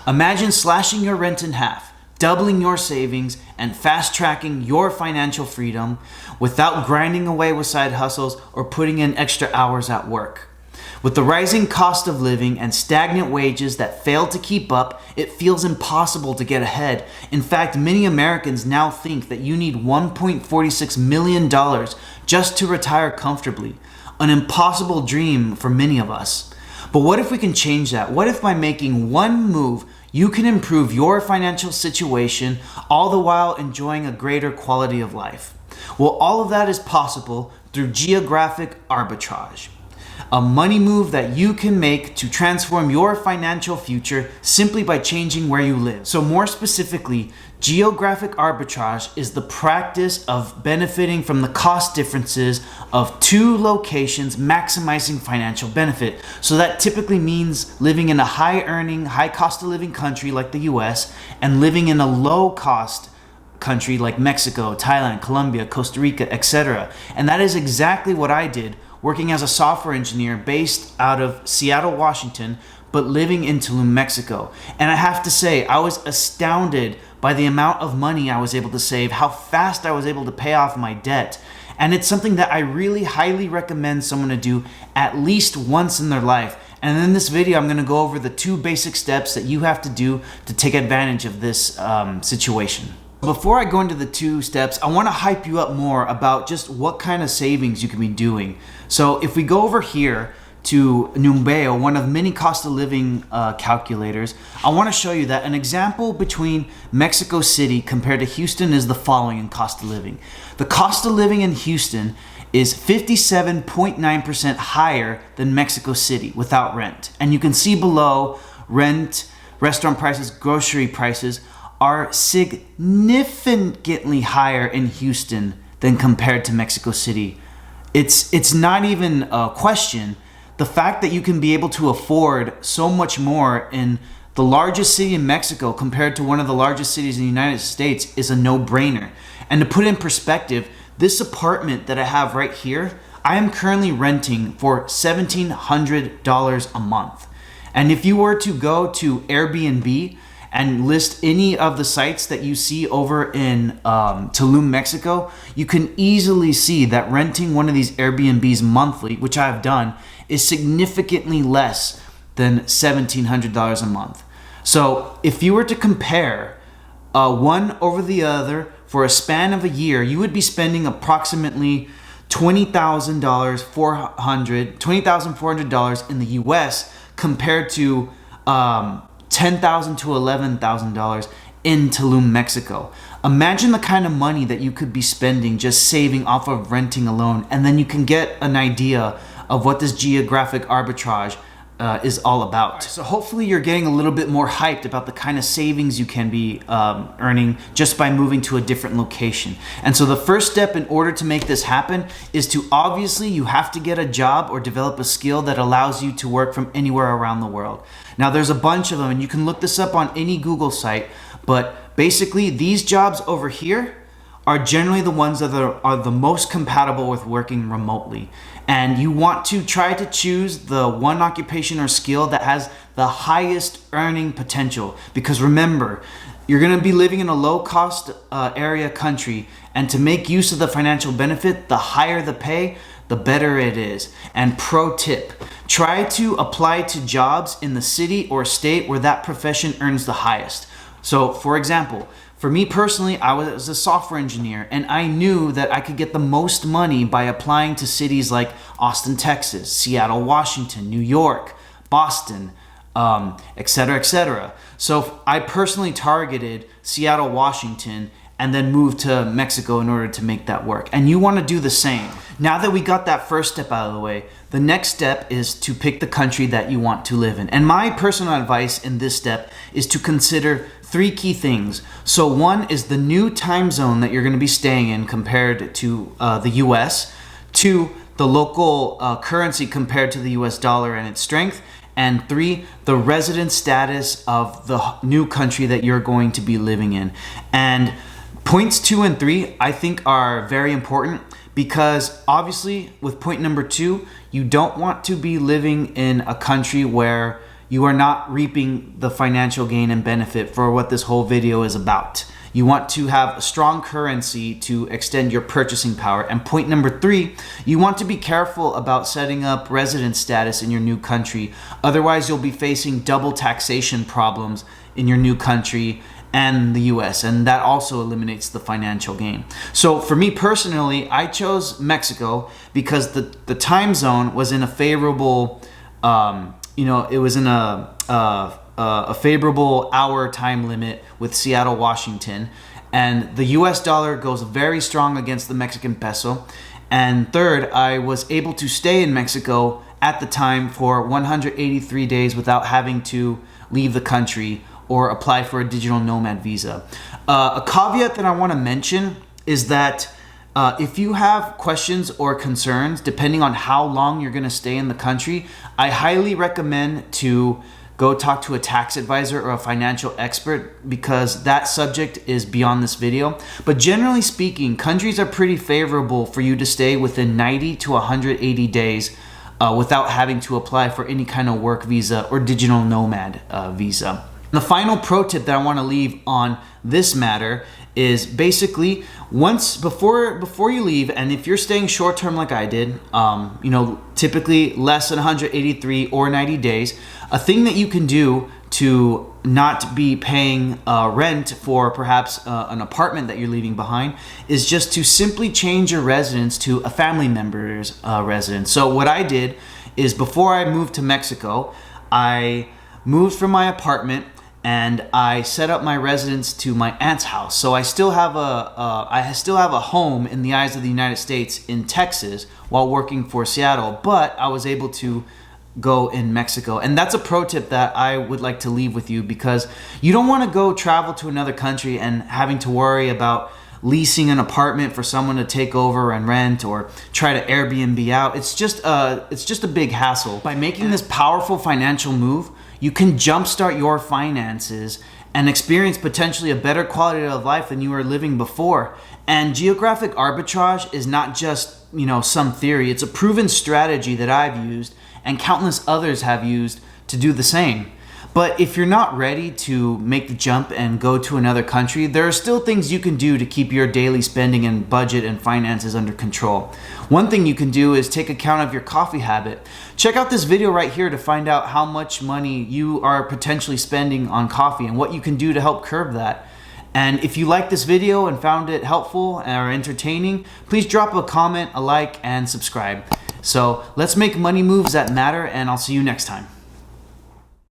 Imagine slashing your rent in half, doubling your savings, and fast-tracking your financial freedom without grinding away with side hustles or putting in extra hours at work. With the rising cost of living and stagnant wages that fail to keep up, it feels impossible to get ahead. In fact, many Americans now think that you need $1.46 million just to retire comfortably. An impossible dream for many of us. But what if we can change that? What if by making one move, you can improve your financial situation, all the while enjoying a greater quality of life? Well, all of that is possible through geographic arbitrage. A money move that you can make to transform your financial future simply by changing where you live. So more specifically, geographic arbitrage is the practice of benefiting from the cost differences of two locations, maximizing financial benefit. So that typically means living in a high earning, high cost of living country like the US and living in a low cost country like Mexico, Thailand, Colombia, Costa Rica, etc. And that is exactly what I did, working as a software engineer based out of Seattle, Washington, but living in Tulum, Mexico. And I have to say, I was astounded by the amount of money I was able to save, how fast I was able to pay off my debt. And it's something that I really highly recommend someone to do at least once in their life. And in this video, I'm gonna go over the 2 basic steps that you have to do to take advantage of this situation. Before I go into the 2 steps, I want to hype you up more about just what kind of savings you can be doing. So if we go over here to Numbeo, one of many cost of living calculators, I want to show you that an example between Mexico City compared to Houston is the following in cost of living. The cost of living in Houston is 57.9% higher than Mexico City without rent. And you can see below, rent, restaurant prices, grocery prices are significantly higher in Houston than compared to Mexico City. It's not even a question. The fact that you can be able to afford so much more in the largest city in Mexico compared to one of the largest cities in the United States is a no-brainer. And to put in perspective, this apartment that I have right here, I am currently renting for $1,700 a month. And if you were to go to Airbnb and list any of the sites that you see over in Tulum, Mexico, you can easily see that renting one of these Airbnbs monthly, which I've done, is significantly less than $1,700 a month. So if you were to compare one over the other for a span of a year, you would be spending approximately $20,400 in the US compared to $10,000 to $11,000 in Tulum, Mexico. Imagine the kind of money that you could be spending just saving off of renting alone, and then you can get an idea of what this geographic arbitrage is all about. So hopefully you're getting a little bit more hyped about the kind of savings you can be earning just by moving to a different location. And so the first step in order to make this happen is to obviously you have to get a job or develop a skill that allows you to work from anywhere around the world. Now there's a bunch of them and you can look this up on any Google site, but basically these jobs over here are generally the ones that are the most compatible with working remotely. And you want to try to choose the one occupation or skill that has the highest earning potential. Because remember, you're gonna be living in a low cost area country, and to make use of the financial benefit, the higher the pay, the better it is. And pro tip, try to apply to jobs in the city or state where that profession earns the highest. So for example, for me personally, I was a software engineer and I knew that I could get the most money by applying to cities like Austin, Texas, Seattle, Washington, New York, Boston, etc., etc. So I personally targeted Seattle, Washington, and then moved to Mexico in order to make that work. And you want to do the same. Now that we got that first step out of the way, the next step is to pick the country that you want to live in. And my personal advice in this step is to consider 3 key things. So one is the new time zone that you're going to be staying in compared to the US. 2, the local currency compared to the US dollar and its strength. And 3, the resident status of the new country that you're going to be living in. And points 2 and 3 I think are very important, because obviously with point number 2, you don't want to be living in a country where you are not reaping the financial gain and benefit for what this whole video is about. You want to have a strong currency to extend your purchasing power. And point number 3, you want to be careful about setting up resident status in your new country. Otherwise, you'll be facing double taxation problems in your new country and the US, and that also eliminates the financial gain. So for me personally, I chose Mexico because the time zone was in a favorable, it was in a favorable hour time limit with Seattle, Washington. And the US dollar goes very strong against the Mexican peso. And third, I was able to stay in Mexico at the time for 183 days without having to leave the country or apply for a digital nomad visa. A caveat that I want to mention is that if you have questions or concerns, depending on how long you're going to stay in the country, I highly recommend to go talk to a tax advisor or a financial expert, because that subject is beyond this video. But generally speaking, countries are pretty favorable for you to stay within 90 to 180 days without having to apply for any kind of work visa or digital nomad visa. The final pro tip that I want to leave on this matter is basically before you leave, and if you're staying short term like I did, typically less than 183 or 90 days, a thing that you can do to not be paying rent for perhaps an apartment that you're leaving behind is just to simply change your residence to a family member's residence. So what I did is, before I moved to Mexico, I moved from my apartment and I set up my residence to my aunt's house. So I still have a home in the eyes of the United States in Texas while working for Seattle, but I was able to go in Mexico. And that's a pro tip that I would like to leave with you, because you don't want to go travel to another country and having to worry about leasing an apartment for someone to take over and rent, or try to Airbnb out. It's just a big hassle. By making this powerful financial move, you can jumpstart your finances and experience potentially a better quality of life than you were living before. And geographic arbitrage is not just, some theory. It's a proven strategy that I've used and countless others have used to do the same. But if you're not ready to make the jump and go to another country, there are still things you can do to keep your daily spending and budget and finances under control. One thing you can do is take account of your coffee habit. Check out this video right here to find out how much money you are potentially spending on coffee and what you can do to help curb that. And if you liked this video and found it helpful or entertaining, please drop a comment, a like, and subscribe. So let's make money moves that matter, and I'll see you next time.